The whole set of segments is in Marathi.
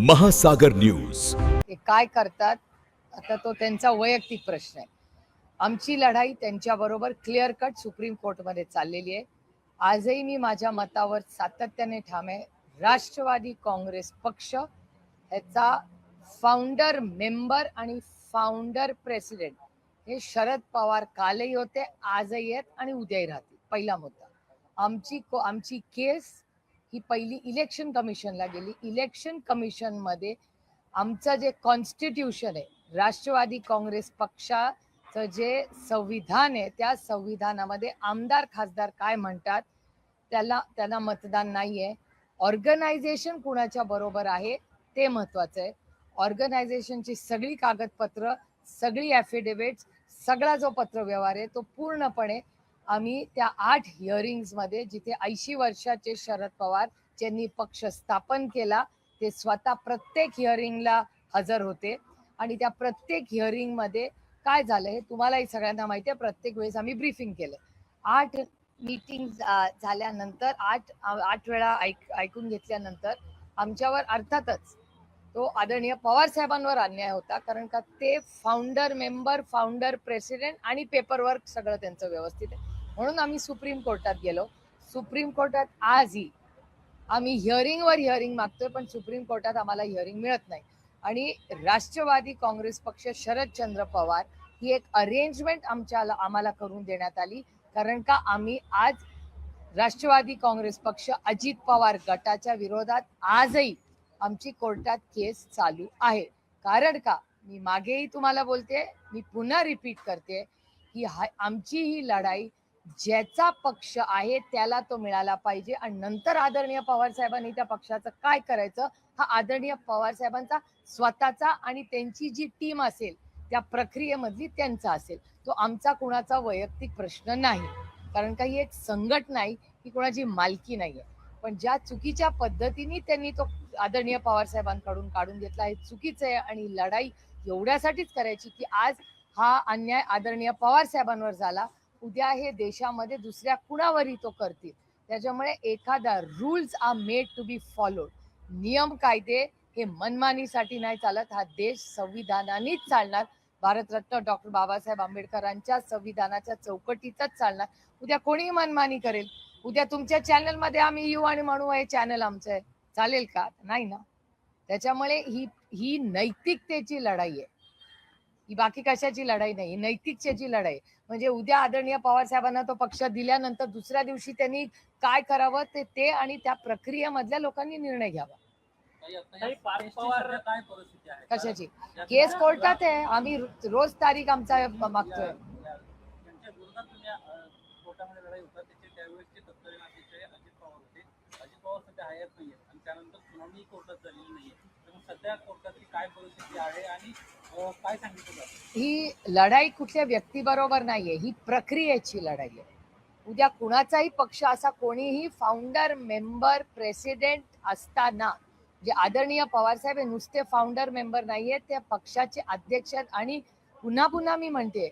महासागर न्यूज। ते काय करतात आता तो त्यांचा वैयक्तिक प्रश्न आहे। आमची लढाई त्यांच्याबरोबर क्लिअर कट सुप्रीम कोर्टमध्ये चाललेली आहे। आजही मी माझ्या मतावर सातत्याने ठाम आहे। राष्ट्रवादी काँग्रेस पक्ष ह्याचा फाउंडर मेंबर आणि फाउंडर प्रेसिडेंट हे शरद पवार कालही होते, आजही आहेत आणि उद्याही राहतील। पहिला मुद्दा, आमची केस ही पहिली इलेक्शन कमिशनला गेली। इलेक्शन कमिशन मध्ये आमचं जे कॉन्स्टिट्यूशन आहे, राष्ट्रवादी काँग्रेस पक्षाचं जे संविधान आहे, त्या संविधानामध्ये आमदार खासदार काय म्हणतात त्याला मतदान नाहीये। ऑर्गनायझेशन कुणाच्या बरोबर आहे ते महत्वाचं आहे। ऑर्गनायझेशनची सगळी कागदपत्र, सगळी ॲफिडेव्हिट्स, सगळा जो पत्रव्यवहार आहे तो पूर्णपणे आम्ही त्या 8 हिअरिंग्स मध्ये, जिथे 80 वर्षाचे शरद पवार ज्यांनी पक्ष स्थापन केला ते स्वतः प्रत्येक हिअरिंगला हजर होते आणि त्या प्रत्येक हिअरिंग मध्ये काय झालं हे तुम्हालाही सगळ्यांना माहिती आहे। प्रत्येक वेळेस आम्ही ब्रीफिंग केलं। 8 मीटिंग झाल्यानंतर 8 वेळा ऐकून घेतल्यानंतर आमच्यावर अर्थातच तो आदरणीय पवार साहेबांवर अन्याय होता, कारण का ते फाउंडर मेंबर, फाउंडर प्रेसिडेंट आणि पेपरवर्क सगळं त्यांचं व्यवस्थित आहे। म्हणून आम्ही सुप्रीम कोर्टात गेलो। सुप्रीम कोर्टात आजही आम्ही हिअरिंग मागतोय, पण सुप्रीम कोर्टात आम्हाला हिअरिंग मिळत नाही। आणि राष्ट्रवादी काँग्रेस पक्ष शरदचंद्र पवार ही एक अरेंजमेंट आम्हाला करून देण्यात आली, कारण का आम्ही आज राष्ट्रवादी काँग्रेस पक्ष अजित पवार गटाच्या विरोधात आजही आमची कोर्टात केस चालू आहे। कारण का मी मागेही तुम्हाला बोलते, मी पुन्हा रिपीट करते की आमची ही लढाई ज्याचा पक्ष आहे त्याला तो मिळाला पाहिजे आणि नंतर आदरणीय पवार साहेबांनी त्या पक्षाचं काय करायचं हा आदरणीय पवार साहेबांचा स्वतःचा आणि त्यांची जी टीम असेल त्या प्रक्रियेमधली त्यांचा असेल। तो आमचा कुणाचा वैयक्तिक प्रश्न नाही, कारण का ही एक संघटना नाही, ही कोणाची मालकी नाहीये। पण ज्या चुकीच्या पद्धतीने त्यांनी तो आदरणीय पवार साहेबांकडून काढून घेतला हे चुकीचं आहे आणि लढाई एवढ्यासाठीच करायची की आज हा अन्याय आदरणीय पवार साहेबांवर झाला, उद्या हे देशामध्ये दुसऱ्या कुणावरही तो करतील। त्याच्यामुळे एखादा rules are made to be followed, नियम कायदे हे मनमानीसाठी नाही चालत। हा देश संविधानानेच चालणार, भारतरत्न डॉक्टर बाबासाहेब आंबेडकरांच्या संविधानाच्या चौकटीतच चालणार। उद्या कोणीही मनमानी करेल, उद्या तुमच्या चॅनल मध्ये आम्ही येऊ आणि म्हणू हे चॅनल आमचं आहे, चालेल का? नाही ना। त्याच्यामुळे ही नैतिकतेची लढाई आहे, ही बाकी कशाची लढाई नाही, नैतिकतेची लढाई। म्हणजे उद्या आदरणीय पवार साहेबांना तो पक्ष दिल्यानंतर दुसऱ्या दिवशी त्यांनी काय करावं ते आणि त्या प्रक्रियेमधल्या लोकांनी निर्णय घ्यावा। कशाची केस कोर्टात आहे, आम्ही रोज तारीख आमचा मागतोय। ही लढाई कुठल्या व्यक्तीबरोबर नाहीये, ही प्रक्रियेची लढाई आहे। उद्या कुणाचाही पक्ष असा कोणीही फाउंडर मेंबर प्रेसिडेंट असताना, जे आदरणीय पवार साहेब हे नुसते फाउंडर मेंबर नाहीये, त्या पक्षाचे अध्यक्ष आणि पुन्हा मी म्हणते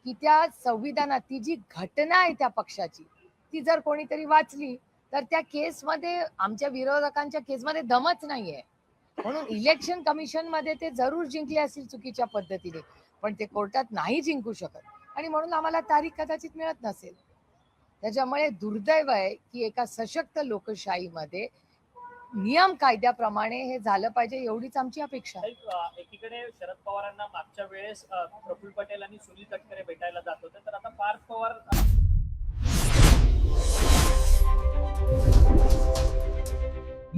की त्या संविधानात ती जी घटना आहे त्या पक्षाची, ती जर कोणीतरी वाचली तर त्या केसमध्ये, आमच्या विरोधकांच्या केसमध्ये दमच नाहीये। म्हणून इलेक्शन कमिशन मध्ये ते जरूर जिंकले असतील चुकीच्या पद्धतीने, पण ते कोर्टात नाही जिंकू शकत आणि म्हणून आम्हाला तारीख कदाचित मिळत नसेल। त्याच्यामुळे दुर्दैव आहे की एका सशक्त लोकशाहीमध्ये नियम कायद्याप्रमाणे हे झालं पाहिजे, एवढीच आमची अपेक्षा आहे। एकीकडे शरद पवारांना मागच्या वेळेस प्रफुल्ल पटेल आणि सुनील तटकरे भेटायला जात होते, तर आता पार्थ पवार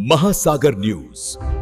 महासागर न्यूज।